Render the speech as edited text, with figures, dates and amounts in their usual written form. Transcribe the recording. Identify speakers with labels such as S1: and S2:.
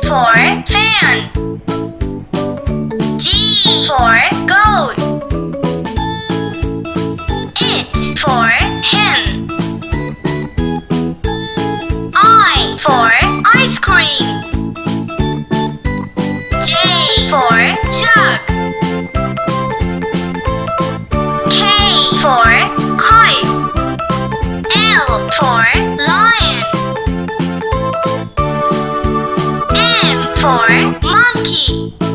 S1: for fan. G for goat. H for hen. I for ice cream. J for jug. K for kite. L for lion. M for monkey.